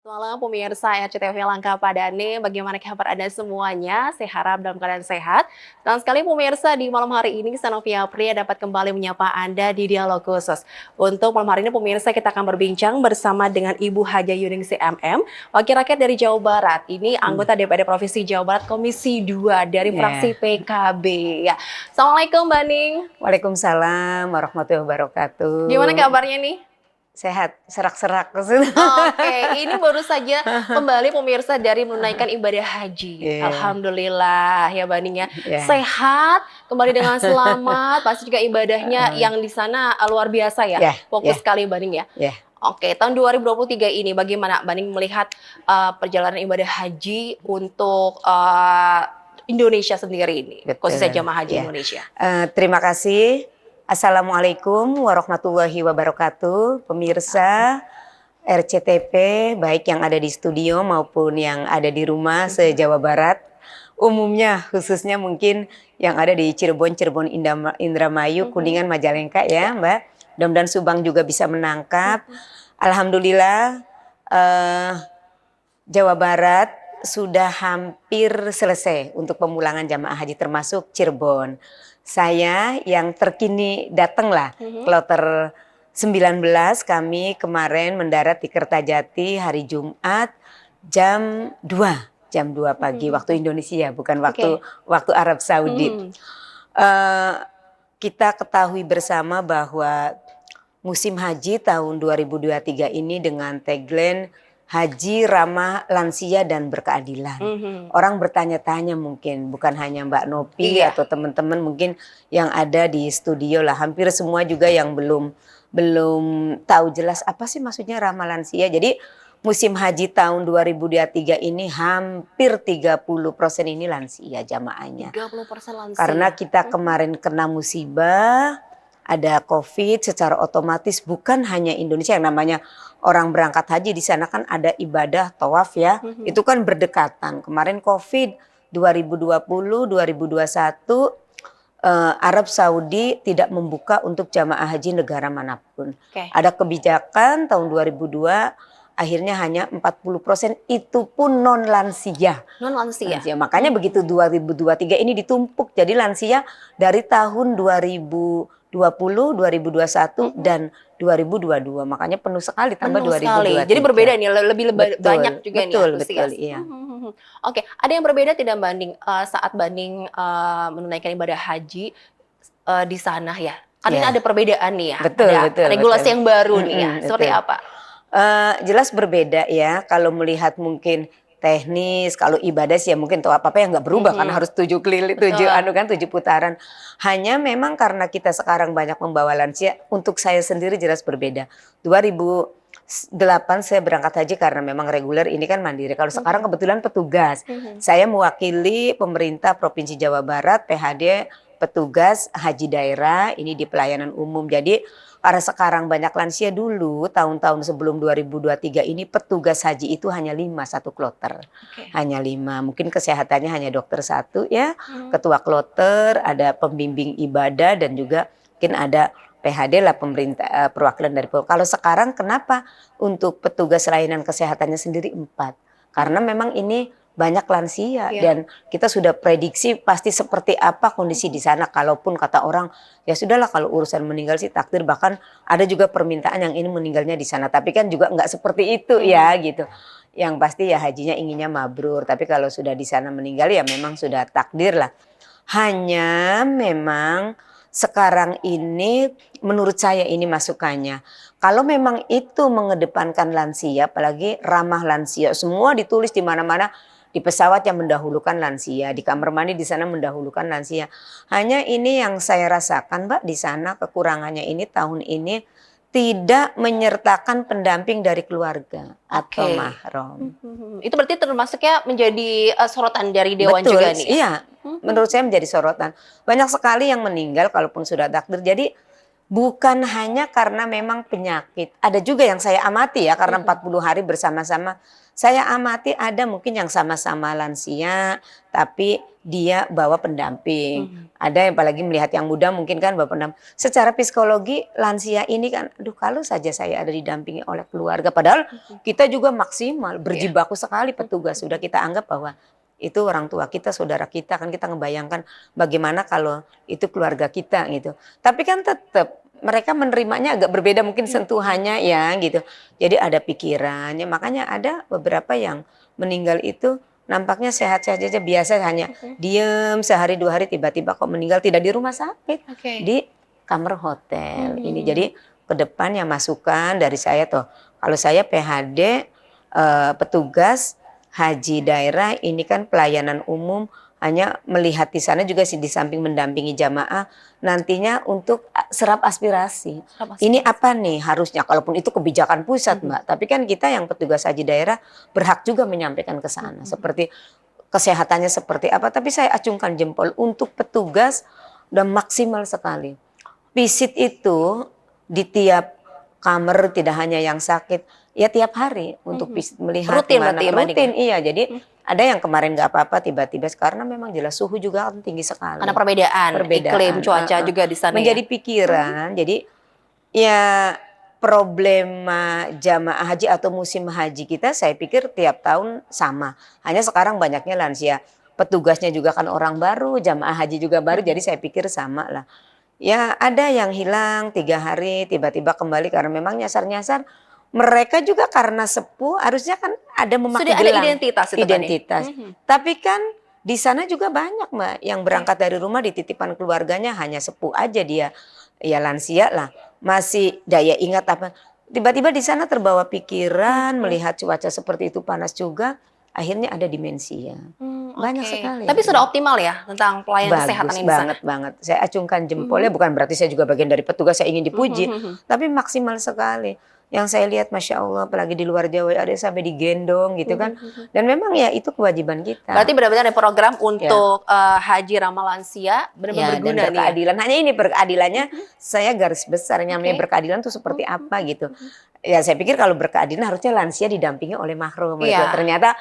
Malam pemirsa RCTV Langka Padane, bagaimana kabar Anda semuanya? Saya harap dalam keadaan sehat. Dan sekali pemirsa, di malam hari ini Sanovia Pria dapat kembali menyapa Anda di dialog khusus. Untuk malam hari ini pemirsa kita akan berbincang bersama dengan Ibu Haja Yuningsih MM, Wakil Rakyat dari Jawa Barat. Ini anggota DPRD Provinsi Jawa Barat Komisi 2 dari fraksi PKB. Ya. Assalamualaikum Mbak Ning. Waalaikumsalam warahmatullahi wabarakatuh. Gimana kabarnya nih? Sehat, serak-serak. Oke, ini baru saja kembali pemirsa dari menunaikan ibadah haji. Alhamdulillah ya Mbak Ning ya. Sehat, kembali dengan selamat. Pasti juga ibadahnya yang di sana luar biasa ya. Fokus sekali Mbak Ning ya. Oke, tahun 2023 ini bagaimana Mbak Ning melihat perjalanan ibadah haji untuk Indonesia sendiri ini, khususnya jamaah haji Indonesia. Terima kasih. Assalamualaikum warahmatullahi wabarakatuh, pemirsa RCTP, baik yang ada di studio maupun yang ada di rumah se-Jawa Barat. Umumnya, khususnya mungkin yang ada di Cirebon, Indramayu, Kuningan, Majalengka ya Mbak. Mudah-mudahan Subang juga bisa menangkap. Alhamdulillah, Jawa Barat sudah hampir selesai untuk pemulangan jamaah haji termasuk Cirebon. Saya yang terkini datanglah kloter 19, kami kemarin mendarat di Kertajati hari Jumat jam 2 pagi waktu Indonesia, bukan waktu Arab Saudi. Kita ketahui bersama bahwa musim haji tahun 2023 ini dengan tagline Haji Ramah Lansia dan Berkeadilan. Orang bertanya-tanya mungkin, bukan hanya Mbak Nopi atau teman-teman mungkin yang ada di studio lah. Hampir semua juga yang belum tahu jelas apa sih maksudnya ramah lansia. Jadi musim haji tahun 2023 ini hampir 30% ini lansia jamaahnya. 30% lansia. Karena kita kemarin kena musibah, ada COVID, secara otomatis bukan hanya Indonesia yang namanya orang berangkat haji di sana kan ada ibadah tawaf ya, itu kan berdekatan. Kemarin COVID 2020, 2021 Arab Saudi tidak membuka untuk jamaah haji negara manapun. Ada kebijakan tahun 2002 akhirnya hanya 40%, itu pun non lansia. Non lansia. Makanya begitu 2023 ini ditumpuk jadi lansia dari tahun 2020, 2021 dan 2022. Makanya penuh sekali tambah 2023. Jadi berbeda nih, lebih banyak juga nih. Betul, iya. Oke, ada yang berbeda tidak banding saat banding menunaikan ibadah haji di sana ya? Karena ada perbedaan nih ya. Betul. Regulasi yang baru nih ya. Seperti apa? Jelas berbeda ya. Kalau melihat mungkin teknis, kalau ibadah sih ya mungkin tahu apa yang nggak berubah kan harus 7 keliling, 7 putaran. Hanya memang karena kita sekarang banyak membawa lansia, untuk saya sendiri jelas berbeda. 2008 saya berangkat haji karena memang reguler, ini kan mandiri. Kalau sekarang kebetulan petugas. Saya mewakili pemerintah Provinsi Jawa Barat, PHD, petugas haji daerah, ini di pelayanan umum. Jadi karena sekarang banyak lansia, dulu tahun-tahun sebelum 2023 ini petugas haji itu hanya 5 satu kloter. Hanya 5, mungkin kesehatannya hanya dokter 1 ya, ketua kloter, ada pembimbing ibadah dan juga mungkin ada PHD lah, pemerintah perwakilan dari. Kalau sekarang kenapa untuk petugas layanan kesehatannya sendiri 4? Karena memang ini banyak lansia dan kita sudah prediksi pasti seperti apa kondisi di sana. Kalaupun kata orang ya sudahlah kalau urusan meninggal sih takdir, bahkan ada juga permintaan yang ini meninggalnya di sana, tapi kan juga nggak seperti itu ya gitu. Yang pasti ya hajinya inginnya mabrur, tapi kalau sudah di sana meninggal ya memang sudah takdir lah. Hanya memang sekarang ini menurut saya ini masukannya, kalau memang itu mengedepankan lansia, apalagi ramah lansia, semua ditulis di mana-mana. Di pesawat yang mendahulukan lansia, di kamar mandi di sana mendahulukan lansia. Hanya ini yang saya rasakan Mbak di sana, kekurangannya ini tahun ini tidak menyertakan pendamping dari keluarga atau mahram. Itu berarti termasuknya menjadi sorotan dari Dewan juga nih? Iya, menurut saya menjadi sorotan. Banyak sekali yang meninggal kalaupun sudah takdir. Jadi Bukan hanya karena memang penyakit. Ada juga yang saya amati ya, karena 40 hari bersama-sama. Saya amati ada mungkin yang sama-sama lansia, tapi dia bawa pendamping. Ada yang apalagi melihat yang muda mungkin kan bawa pendamping. Secara psikologi lansia ini kan, aduh kalau saja saya ada didampingi oleh keluarga. Padahal kita juga maksimal, berjibaku sekali petugas. Sudah kita anggap bahwa itu orang tua kita, saudara kita, kan kita ngebayangkan bagaimana kalau itu keluarga kita gitu. Tapi kan tetap mereka menerimanya agak berbeda mungkin sentuhannya ya gitu. Jadi ada pikirannya, makanya ada beberapa yang meninggal itu nampaknya sehat-sehat saja, biasa hanya diem sehari 2 hari tiba-tiba kok meninggal, tidak di rumah sakit, di kamar hotel. Ini jadi ke depan yang masukan dari saya tuh, kalau saya PHD petugas haji daerah ini kan pelayanan umum, hanya melihat di sana juga di samping mendampingi jamaah nantinya untuk serap aspirasi. Ini apa nih harusnya, kalaupun itu kebijakan pusat Mbak, tapi kan kita yang petugas haji daerah berhak juga menyampaikan ke sana seperti kesehatannya seperti apa, tapi saya acungkan jempol untuk petugas udah maksimal sekali. Visit itu di tiap kamar, tidak hanya yang sakit, ya tiap hari untuk melihat rutin, rutin iya. Jadi ada yang kemarin nggak apa-apa, tiba-tiba karena memang jelas suhu juga kan tinggi sekali. Karena perbedaan iklim, cuaca juga di sana. Menjadi pikiran. Jadi ya problema jamaah haji atau musim haji kita, saya pikir tiap tahun sama. Hanya sekarang banyaknya lansia. Petugasnya juga kan orang baru, jamaah haji juga baru, jadi saya pikir sama lah. Ya ada yang hilang 3 hari tiba-tiba kembali karena memang nyasar-nyasar. Mereka juga karena sepuh harusnya kan ada memakai sudah gelang. Ada identitas itu identitas. Tapi kan di sana juga banyak Mbak yang berangkat dari rumah dititipkan keluarganya, hanya sepuh aja dia. Ya lansia lah, masih daya ingat apa. Tiba-tiba di sana terbawa pikiran, melihat cuaca seperti itu panas juga, akhirnya ada demensia. Banyak sekali. Tapi sudah optimal ya tentang pelayanan kesehatan ini banget. Saya acungkan jempolnya, bukan berarti saya juga bagian dari petugas, saya ingin dipuji. Tapi maksimal sekali. Yang saya lihat Masya Allah, apalagi di luar Jawa ada sampai digendong gitu kan. Dan memang ya itu kewajiban kita. Berarti benar-benar ada program untuk haji ramah lansia, benar-benar berguna dan berkeadilan. Hanya ini berkeadilannya saya garis besar, namanya berkeadilan itu seperti apa gitu. Ya saya pikir kalau berkeadilan harusnya lansia didampingi oleh mahram. Ternyata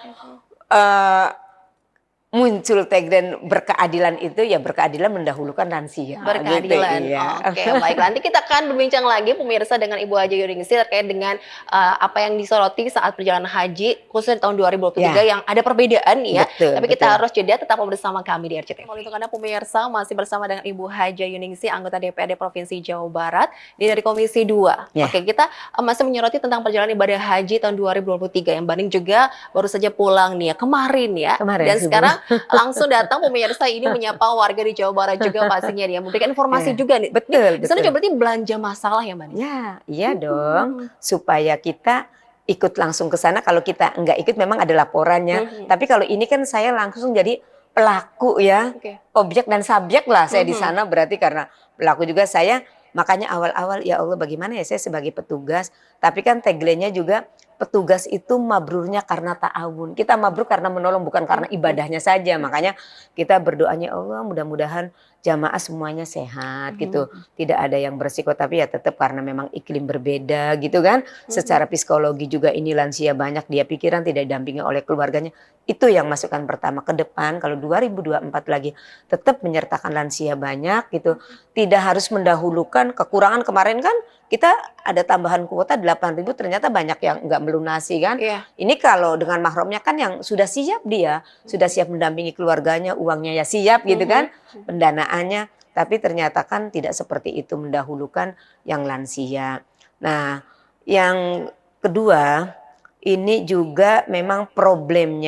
muncul tagline berkeadilan itu ya berkeadilan mendahulukan lansia. Berkeadilan. Gitu, iya. Oke, baik. Nanti kita akan berbincang lagi pemirsa dengan Ibu Haja Yuningsih terkait dengan apa yang disoroti saat perjalanan haji khususnya di tahun 2023 yang ada perbedaan ya. Tapi kita harus jeda, tetap bersama kami di RCTI. Untuk Anda pemirsa masih bersama dengan Ibu Haja Yuningsih, anggota DPRD Provinsi Jawa Barat dari Komisi 2. Oke, kita masih menyoroti tentang perjalanan ibadah haji tahun 2023 yang Baning juga baru saja pulang nih ya kemarin ya. Dan sekarang langsung datang pemirsa ini menyapa warga di Jawa Barat juga pastinya dia memberikan informasi juga nih. Betul. Di sana juga berarti belanja masalah ya Mbak? Ya, iya dong. Supaya kita ikut langsung ke sana. Kalau kita nggak ikut memang ada laporannya. Tapi kalau ini kan saya langsung jadi pelaku ya, objek dan subjek lah saya di sana, berarti karena pelaku juga saya. Makanya awal-awal ya Allah bagaimana ya saya sebagai petugas, tapi kan tagline-nya juga petugas itu mabrurnya karena ta'awun. Kita mabrur karena menolong, bukan karena ibadahnya saja. Makanya kita berdoanya Allah mudah-mudahan jamaah semuanya sehat gitu. Tidak ada yang beresiko, tapi ya tetap karena memang iklim berbeda gitu kan. Secara psikologi juga ini lansia banyak, dia pikiran tidak didampingi oleh keluarganya. Itu yang masukan pertama ke depan. Kalau 2024 lagi tetap menyertakan lansia banyak gitu. Tidak harus mendahulukan kekurangan. Kemarin kan kita ada tambahan kuota 8.000, ternyata banyak yang nggak melunasi kan. Ini kalau dengan mahramnya kan yang sudah siap, dia sudah siap mendampingi keluarganya, uangnya ya siap gitu kan, pendanaannya. Tapi ternyata kan tidak seperti itu, mendahulukan yang lansia. Nah yang kedua, ini juga memang problem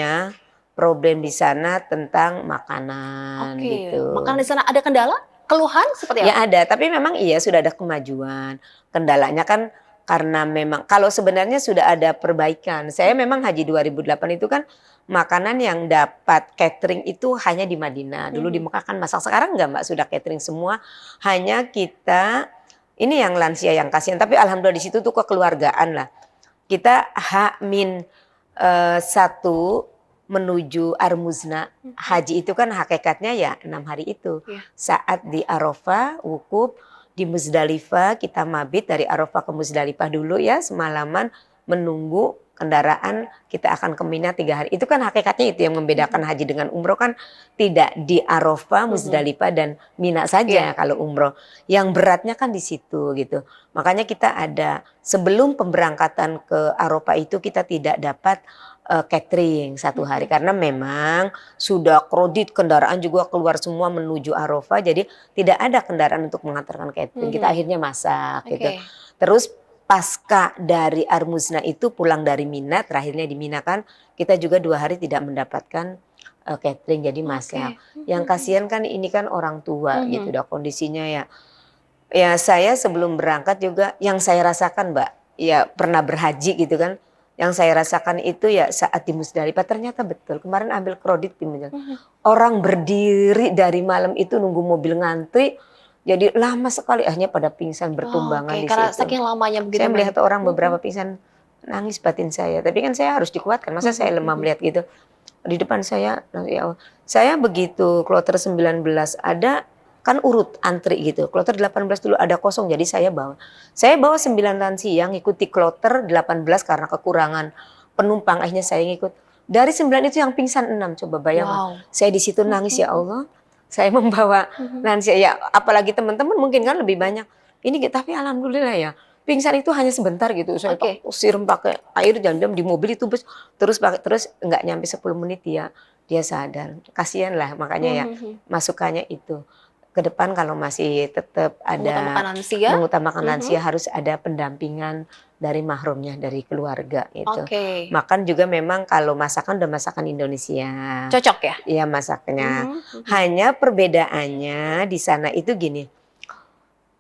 di sana tentang makanan gitu. Makanan di sana ada kendala? Keluhan seperti apa? Ya ada, tapi memang iya sudah ada kemajuan. Kendalanya kan karena memang kalau sebenarnya sudah ada perbaikan. Saya memang haji 2008 itu kan makanan yang dapat catering itu hanya di Madinah. Dulu di Mekah kan masak, sekarang enggak Mbak, sudah catering semua. Hanya kita ini yang lansia yang kasihan, tapi alhamdulillah di situ tuh kekeluargaan lah. Kita H-1 menuju Armuzna. Haji itu kan hakikatnya ya 6 hari itu. Saat di Arafah, wukuf, di Muzdalifah kita mabit dari Arafah ke Muzdalifah dulu ya semalaman menunggu kendaraan kita akan ke Mina 3 hari. Itu kan hakikatnya itu yang membedakan haji dengan umroh kan tidak di Arafah, Muzdalifah dan Mina saja kalau umroh. Yang beratnya kan di situ gitu. Makanya kita ada sebelum pemberangkatan ke Arafah itu kita tidak dapat catering 1 hari karena memang sudah kredit kendaraan juga keluar semua menuju Arafah jadi tidak ada kendaraan untuk mengantarkan catering. Kita akhirnya masak gitu. Terus pasca dari Armuzna itu pulang dari Mina, terakhirnya di Mina kan kita juga 2 hari tidak mendapatkan catering jadi masak. Yang kasihan kan ini kan orang tua gitu dah kondisinya ya. Ya saya sebelum berangkat juga yang saya rasakan Mbak, ya pernah berhaji gitu kan. Yang saya rasakan itu ya saat di Musdalifah ternyata betul. Kemarin ambil kredit di Musdalifah. Orang berdiri dari malam itu nunggu mobil ngantri. Jadi lama sekali akhirnya pada pingsan bertumbangan di karena situ. saking lamanya begitu. Saya melihat orang beberapa pingsan nangis batin saya. Tapi kan saya harus dikuatkan. Masa saya lemah melihat gitu. Di depan saya, ya Allah. Saya begitu kloter 19 ada kan urut antri gitu. Kloter 18 dulu ada kosong jadi saya bawa. Saya bawa 9 lansia ngikuti kloter 18 karena kekurangan penumpang. Akhirnya saya ngikut. Dari 9 itu yang pingsan 6 coba bayangkan. Saya di situ nangis ya Allah. Saya membawa lansia ya apalagi teman-teman mungkin kan lebih banyak. Ini tapi alhamdulillah ya. Pingsan itu hanya sebentar gitu. Saya siram pakai air jam-jam di mobil itu terus enggak nyampe 10 menit dia sadar. Kasihan lah makanya ya masukannya itu. Ke depan kalau masih tetap ada mengutamakan lansia harus ada pendampingan dari mahramnya dari keluarga itu. Makan juga memang kalau masakan udah masakan Indonesia. Cocok ya? Iya masaknya. Hanya perbedaannya di sana itu gini.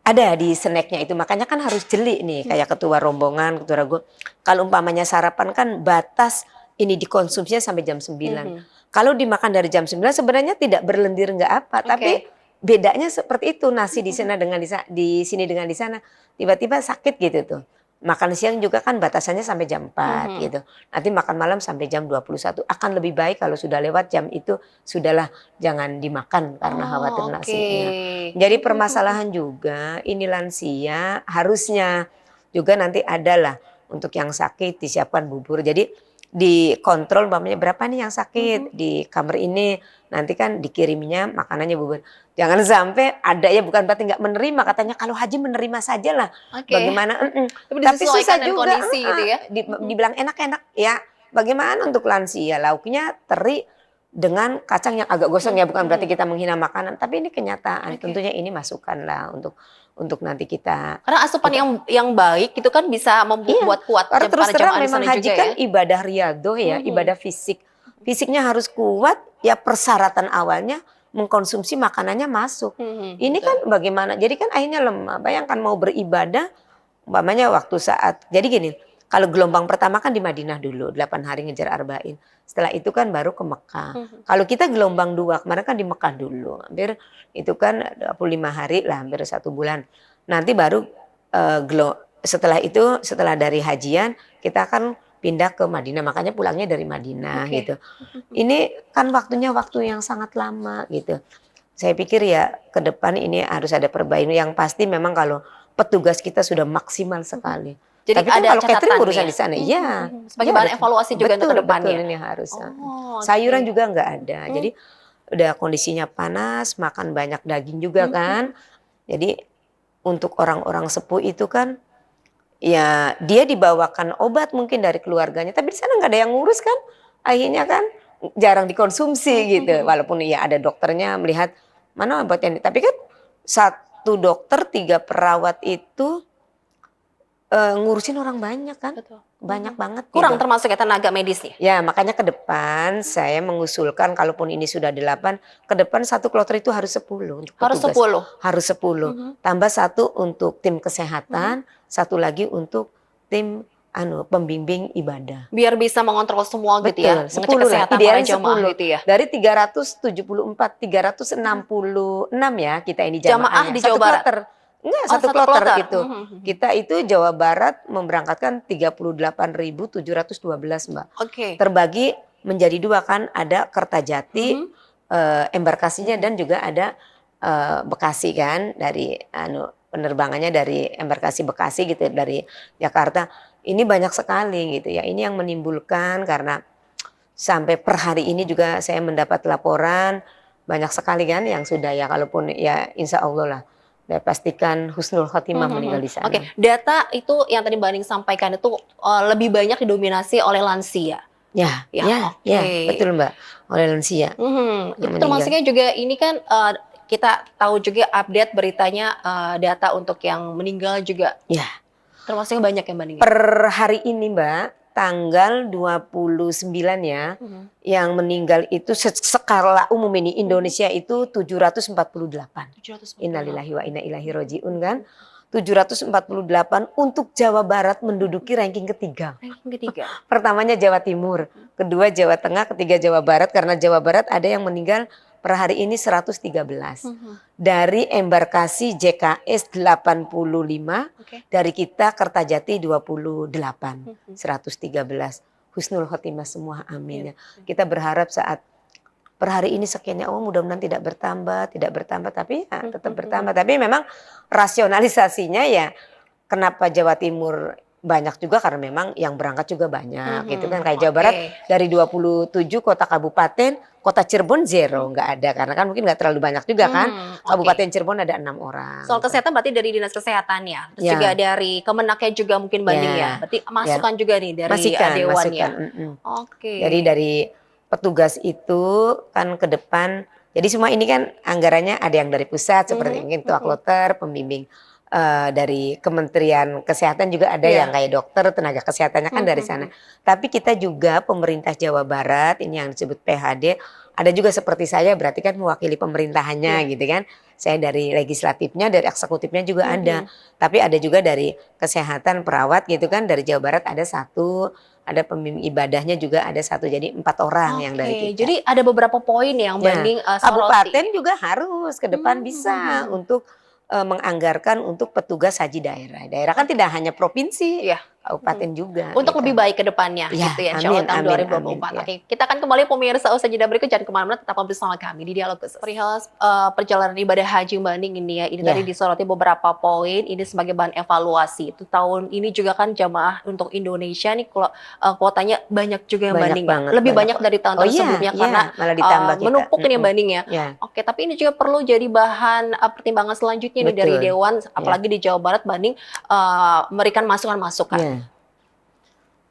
Ada di snacknya itu makanya kan harus jeli nih kayak ketua rombongan, ketua ragu. Kalau umpamanya sarapan kan batas ini dikonsumsinya sampai jam 9. Kalau dimakan dari jam 9 sebenarnya tidak berlendir enggak apa, tapi bedanya seperti itu nasi di sana dengan di sini dengan di sana tiba-tiba sakit gitu tuh. Makan siang juga kan batasannya sampai jam 4 gitu. Nanti makan malam sampai jam 21. Akan lebih baik kalau sudah lewat jam itu sudahlah jangan dimakan karena khawatir nasinya. Jadi permasalahan juga ini lansia harusnya juga nanti adalah untuk yang sakit disiapkan bubur. Jadi dikontrol umpamanya berapa nih yang sakit di kamar ini nanti kan dikiriminya makanannya bubur. Jangan sampai ada ya bukan berarti nggak menerima katanya kalau haji menerima saja lah. Bagaimana? Tapi susah juga. Gitu ya? Dibilang enak-enak ya. Bagaimana untuk lansia lauknya teri dengan kacang yang agak gosong ya bukan berarti kita menghina makanan tapi ini kenyataan. Tentunya ini masukan lah untuk nanti kita. Karena asupan yang baik itu kan bisa membuat kuat. Karena terus terang memang haji kan ibadah riyadhah ya, ibadah fisik. Fisiknya harus kuat ya persyaratan awalnya mengkonsumsi makanannya masuk. Ini kan bagaimana? Jadi kan akhirnya lemah. Bayangkan mau beribadah, umpamanya waktu saat. Jadi gini, kalau gelombang pertama kan di Madinah dulu, 8 hari ngejar arba'in. Setelah itu kan baru ke Mekah. Kalau kita gelombang 2, kemarin kan di Mekah dulu. Hampir itu kan 25 hari lah, hampir 1 bulan. Nanti baru setelah itu, setelah dari hajian, kita akan pindah ke Madinah, makanya pulangnya dari Madinah gitu. Ini kan waktunya waktu yang sangat lama gitu. Saya pikir ya ke depan ini harus ada perbaikan yang pasti memang kalau petugas kita sudah maksimal sekali. Jadi tapi kan ada kalau catering urusan ya? di sana, iya. Sebagai bahan evaluasi juga untuk ke depannya. Betul ini harus. Sayuran juga nggak ada. Jadi udah kondisinya panas, makan banyak daging juga kan. Jadi untuk orang-orang sepuh itu kan ya dia dibawakan obat mungkin dari keluarganya, tapi di sana nggak ada yang ngurus kan, akhirnya kan jarang dikonsumsi gitu. Walaupun ya ada dokternya melihat mana obatnya, tapi kan 1 dokter 3 perawat itu ngurusin orang banyak kan, banyak banget. Kurang gitu. termasuk ya tenaga medisnya. Ya makanya ke depan saya mengusulkan kalaupun ini sudah 8, ke depan 1 kloter itu harus 10 untuk harus petugas. 10. Harus 10. Tambah 1 untuk tim kesehatan, 1 lagi untuk tim pembimbing ibadah. Biar bisa mengontrol semua gitu ya. 10 mengecek kesehatan para jamaah 10. gitu ya. Dari 374, 366 ya kita ini Jamaah di Jawa Barat. Kloter. Enggak, 1 kloter itu. Kita itu Jawa Barat memberangkatkan 38.712 Mbak. Terbagi menjadi 2 kan, ada Kertajati embarkasinya dan juga ada Bekasi kan dari penerbangannya dari embarkasi Bekasi gitu dari Jakarta. Ini banyak sekali gitu ya. Ini yang menimbulkan karena sampai per hari ini juga saya mendapat laporan banyak sekali kan yang sudah ya kalaupun ya insya Allah lah. Dan pastikan husnul khotimah meninggal di sana. Oke, data itu yang tadi Mbak Ning sampaikan itu lebih banyak didominasi oleh lansia. Ya, betul Mbak, oleh lansia. Itu termasuknya juga ini kan kita tahu juga update beritanya data untuk yang meninggal juga. Ya. Termasuknya banyak ya Mbak Ning. Per hari ini Mbak, tanggal 29 ya, yang meninggal itu skala umum ini Indonesia itu 748. Innalillahi wa inna ilaihi rajiun kan. 748 untuk Jawa Barat menduduki ranking ketiga. Pertamanya Jawa Timur, kedua Jawa Tengah, ketiga Jawa Barat karena Jawa Barat ada yang meninggal per hari ini 113. Dari embarkasi JKS 85, dari kita Kertajati 28, 113. Husnul khotimah semua, amin ya. Kita berharap saat per hari ini sekiannya, mudah-mudahan tidak bertambah, tapi ya, tetap bertambah. Tapi memang rasionalisasinya ya, kenapa Jawa Timur banyak juga karena memang yang berangkat juga banyak, gitu kan. Kayak Jawa Barat dari 27 kota kabupaten, kota Cirebon 0, nggak ada karena kan mungkin nggak terlalu banyak juga kan. Kabupaten Cirebon ada 6 orang. Soal kesehatan berarti dari dinas kesehatan ya, terus juga dari Kemenaknya juga mungkin banding ya. Berarti masukan juga nih dari dewan ya. Jadi dari petugas itu kan ke depan, jadi semua ini kan anggarannya ada yang dari pusat seperti mungkin ketua kloter, pembimbing dari Kementerian Kesehatan juga ada yang kayak dokter, tenaga kesehatannya kan dari sana. Tapi kita juga pemerintah Jawa Barat, ini yang disebut PHD, ada juga seperti saya berarti kan mewakili pemerintahannya gitu kan. Saya dari legislatifnya, dari eksekutifnya juga ada. Tapi ada juga dari kesehatan, perawat gitu kan, dari Jawa Barat ada 1. Ada pembimbing ibadahnya juga ada 1, jadi 4 orang yang dari kita. Jadi ada beberapa poin yang banding kabupaten juga harus ke depan bisa untuk menganggarkan untuk petugas haji daerah. Daerah kan tidak hanya provinsi, kabupaten juga. Untuk lebih baik ke depannya gitu ya, insya Allah tahun 2024. Oke, kita akan kembali pemirsa usai jeda berikut, jangan kemana-mana, tetap bersama kami di Dialog Khusus. Perihal perjalanan ibadah haji Mbak Ning ini ya, ini tadi disoroti beberapa poin, ini sebagai bahan evaluasi. Itu tahun ini juga kan jamaah untuk Indonesia nih kalau kuotanya banyak juga Mbak Ning ya. Lebih banyak dari tahun sebelumnya karena menumpuk ini Mbak Ning ya. Oke, tapi ini juga perlu jadi bahan pertimbangan selanjutnya nih dari Dewan, apalagi di Jawa Barat Mbak Ning memberikan masukan-masukan.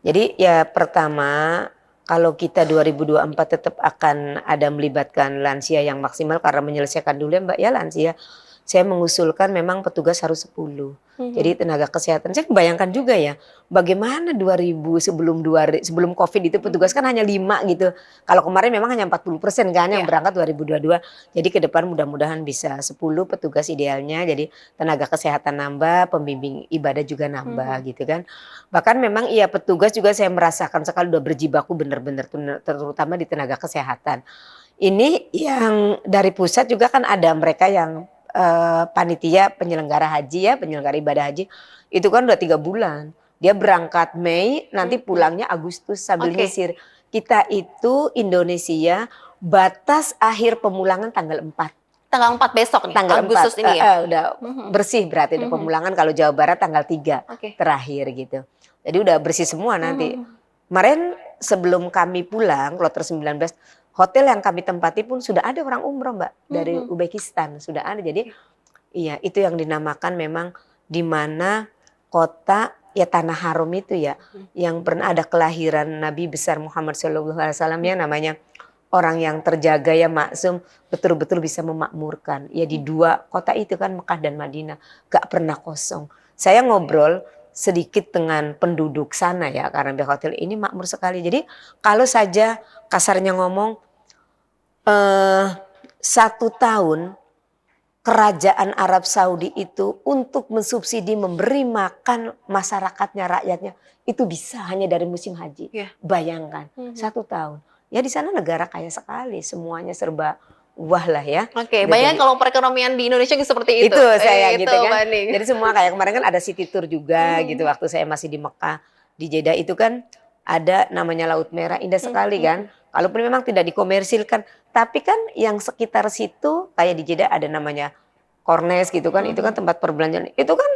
Jadi ya pertama kalau kita 2024 tetap akan ada melibatkan lansia yang maksimal karena menyelesaikan dulu ya Mbak ya lansia. Saya mengusulkan memang petugas harus 10. Jadi tenaga kesehatan, saya bayangkan juga ya bagaimana 2000 sebelum Covid itu petugas kan hanya 5 gitu. Kalau kemarin memang hanya 40% kan yang berangkat 2022. Jadi ke depan mudah-mudahan bisa 10 petugas idealnya. Jadi tenaga kesehatan nambah, pembimbing ibadah juga nambah gitu kan. Bahkan memang petugas juga saya merasakan sekali udah berjibaku benar-benar terutama di tenaga kesehatan. Ini yang dari pusat juga kan ada mereka yang panitia penyelenggara haji ya, penyelenggara ibadah haji itu kan udah 3 bulan. Dia berangkat Mei, nanti pulangnya Agustus sambil nyisir. Kita itu Indonesia batas akhir pemulangan tanggal 4. Tanggal 4 besok nih, tanggal Agustus 4, ini ya. Udah bersih berarti udah pemulangan. Kalau Jawa Barat tanggal 3 terakhir gitu. Jadi udah bersih semua nanti. Kemarin sebelum kami pulang, kloter 19, hotel yang kami tempati pun sudah ada orang umroh Mbak dari Uzbekistan sudah ada. Jadi iya itu yang dinamakan memang di mana kota ya tanah haram itu ya yang pernah ada kelahiran Nabi besar Muhammad SAW ya namanya orang yang terjaga ya maksum betul-betul bisa memakmurkan ya di 2 kota itu kan Mekah dan Madinah gak pernah kosong. Saya ngobrol sedikit dengan penduduk sana ya karena di hotel ini makmur sekali. Jadi kalau saja kasarnya ngomong 1 tahun kerajaan Arab Saudi itu untuk mensubsidi memberi makan masyarakatnya rakyatnya itu bisa hanya dari musim haji. Bayangkan 1 tahun. Ya di sana negara kaya sekali semuanya serba wah lah ya. Bayangkan kalau perekonomian di Indonesia seperti itu. Itu saya gitu kan. Jadi semua kayak kemarin kan ada city tour juga gitu waktu saya masih di Mekah di Jeddah itu kan ada namanya Laut Merah indah sekali kan. Kalaupun memang tidak dikomersilkan, tapi kan yang sekitar situ kayak di Jeddah ada namanya Kornes gitu kan, itu kan tempat perbelanjaan. Itu kan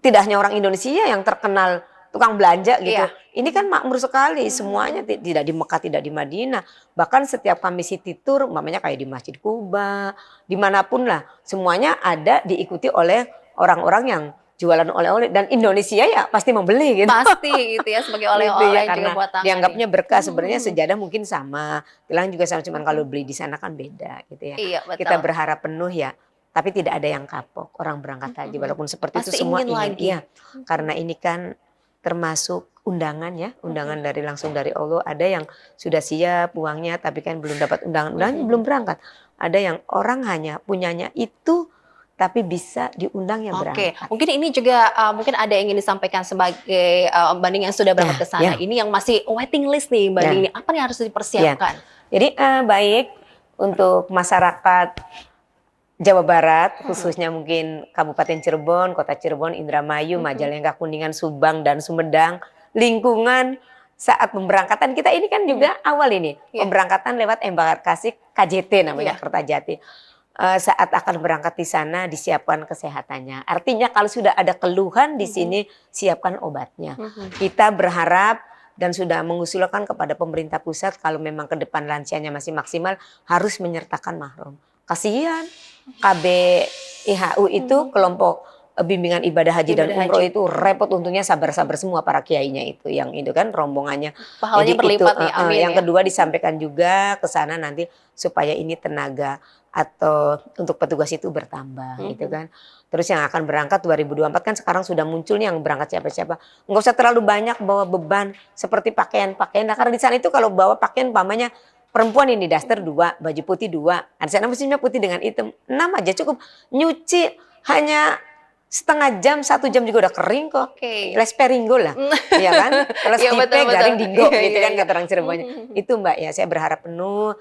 tidak hanya orang Indonesia yang terkenal tukang belanja gitu. Iya. Ini kan makmur sekali, semuanya tidak di Mekah, tidak di Madinah. Bahkan setiap kami city tour, umpamanya kayak di Masjid Kuba, dimanapun lah, semuanya ada diikuti oleh orang-orang yang jualan oleh-oleh, dan Indonesia ya pasti membeli gitu. Pasti gitu ya, sebagai Gitu ya, oleh-oleh juga karena buat tangan dianggapnya nih. berkah. Sebenarnya sejadah mungkin sama, gelang juga sama, cuman kalau beli di sana kan beda gitu ya. Iya, Kita betul. berharap penuh ya, tapi tidak ada yang kapok orang berangkat haji, walaupun seperti itu Pasti semua ingin ingin. lagi. Iya, karena ini kan termasuk undangan ya, undangan dari langsung dari Allah. Ada yang sudah siap uangnya tapi kan belum dapat undangan, belum berangkat. Ada yang orang hanya punyanya itu tapi bisa diundang yang Oke, berangkat. mungkin ini juga mungkin ada yang ingin disampaikan sebagai Mbak yang sudah berangkat ke sana. Ya. Ini yang masih waiting list nih, Mbak Ning. Apa yang harus dipersiapkan? Jadi baik untuk masyarakat Jawa Barat, khususnya mungkin Kabupaten Cirebon, Kota Cirebon, Indramayu, Majalengka, Kuningan, Subang, dan Sumedang, lingkungan saat pemberangkatan kita ini kan juga awal ini, pemberangkatan lewat embarkasi KJT namanya, Kertajati. Saat akan berangkat di sana disiapkan kesehatannya. Artinya kalau sudah ada keluhan di sini, siapkan obatnya. Kita berharap dan sudah mengusulkan kepada pemerintah pusat kalau memang ke depan lansianya masih maksimal harus menyertakan mahram. Kasihan KBIHU itu kelompok bimbingan ibadah haji dan umroh itu repot, untungnya sabar-sabar semua para kiainya itu, yang itu kan rombongannya. Pahalanya berlipat nih, amin. Yang kedua disampaikan juga ke sana nanti supaya ini tenaga atau untuk petugas itu bertambah gitu kan. Terus yang akan berangkat 2024 kan sekarang sudah muncul nih yang berangkat siapa-siapa. Nggak usah terlalu banyak bawa beban seperti pakaian-pakaian. Nah, karena di sana itu kalau bawa pakaian umpamanya perempuan ini daster 2, baju putih 2. Di sana musimnya putih dengan hitam. 6 aja cukup. Nyuci hanya setengah jam, 1 jam juga udah kering kok. Les peringgo lah, ya kan? Les tipe, garing dinggo gitu kan kata orang Cirebonnya. Itu Mbak ya, saya berharap penuh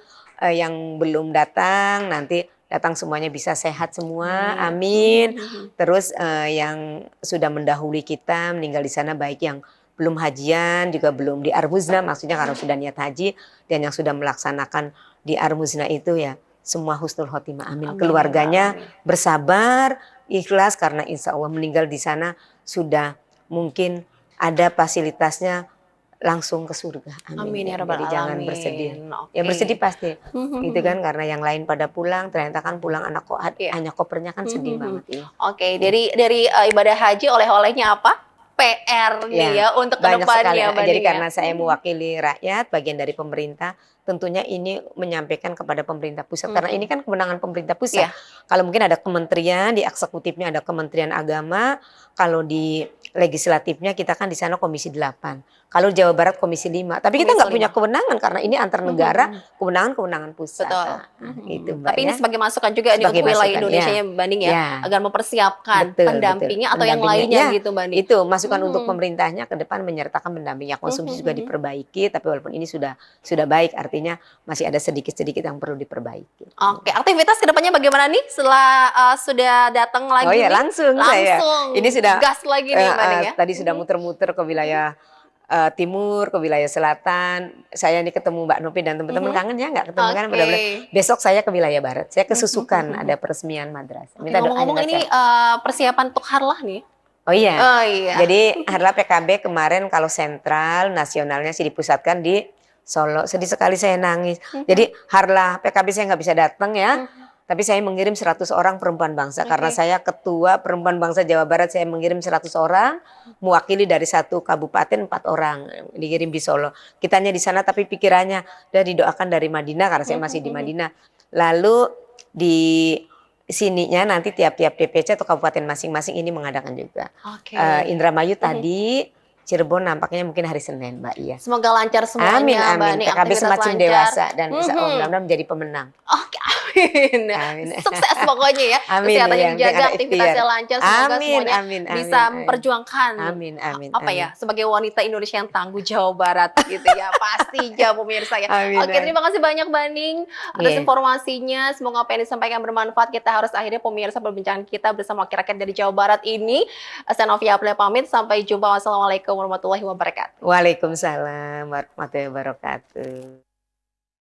yang belum datang nanti datang semuanya bisa sehat semua, amin. Terus yang sudah mendahului kita meninggal di sana, baik yang belum hajian juga belum di Armuzna, maksudnya karena sudah niat haji, dan yang sudah melaksanakan di Armuzna itu ya semua husnul khotimah, amin. Keluarganya bersabar, ikhlas, karena insya Allah meninggal di sana sudah mungkin ada fasilitasnya langsung ke surga, amin. Ya rabbal Jadi jangan alamin. bersedih. Ya bersedih pasti, gitu kan, karena yang lain pada pulang, ternyata kan pulang anak hanya kopernya kan sedih banget. Ya. Oke, dari ibadah haji oleh-olehnya apa? PR nih ya untuk kedepannya. Jadi karena saya mewakili rakyat, bagian dari pemerintah, tentunya ini menyampaikan kepada pemerintah pusat, karena ini kan kewenangan pemerintah pusat. Kalau mungkin ada kementerian, di eksekutifnya ada Kementerian Agama, kalau di legislatifnya kita kan di sana Komisi 8. Kalau Jawa Barat Komisi 5. Tapi kita nggak punya kewenangan karena ini antar negara, kewenangan pusat. Betul. Gitu, Mbak, tapi ini sebagai masukan juga nih untuk wilayah Indonesia ya, Mbak Ning ya, agar mempersiapkan pendampingnya atau yang lainnya gitu, Mbak Ning. Itu masukan untuk pemerintahnya ke depan, menyertakan pendampingnya. Konsumsi juga diperbaiki, tapi walaupun ini sudah baik, artinya masih ada sedikit-sedikit yang perlu diperbaiki. Oke, aktivitas kedepannya bagaimana nih setelah sudah datang lagi? Oh iya, langsung saya. Ini sudah gas lagi nih, Mbak Ning ya. Tadi sudah muter-muter ke wilayah timur, ke wilayah selatan. Saya nih ketemu Mbak Nopi dan teman-teman, kangen ya nggak ketemu kan? Mudah-mudahan besok saya ke wilayah barat. Saya ke Susukan, ada peresmian madrasah. Ngomong-ngomong ini persiapan untuk harlah nih. Oh iya. Jadi harlah PKB kemarin kalau sentral nasionalnya sih dipusatkan di Solo. Sedih sekali saya nangis. Jadi harlah PKB saya nggak bisa datang ya. Tapi saya mengirim 100 orang perempuan bangsa. Karena saya ketua perempuan bangsa Jawa Barat, saya mengirim 100 orang. Mewakili dari satu kabupaten 4 orang. Dikirim di Solo. Kitanya di sana tapi pikirannya udah didoakan dari Madinah, karena saya masih di Madinah. Lalu di sininya nanti tiap-tiap DPC atau kabupaten masing-masing ini mengadakan juga. Indramayu tadi, Cirebon nampaknya mungkin hari Senin, Mbak. Iya. Semoga lancar semuanya, amin, Mbak. PKB semakin dewasa dan mudah-mudahan menjadi pemenang. Oke, amin. Sukses pokoknya ya. Kesehatannya dijaga, aktivitasnya lancar, semoga semuanya bisa memperjuangkan. Apa ya? Sebagai wanita Indonesia yang tangguh Jawa Barat gitu ya. Pastinya pemirsa ya. Oke, terima kasih banyak Mbak Ning atas informasinya. Semoga apa yang disampaikan bermanfaat. Kita harus akhirnya pemirsa perbincangan kita bersama rakyat dari Jawa Barat ini. Saya Novia April pamit. Sampai jumpa. Wassalamualaikum warahmatullahi wabarakatuh. Waalaikumsalam warahmatullahi wabarakatuh.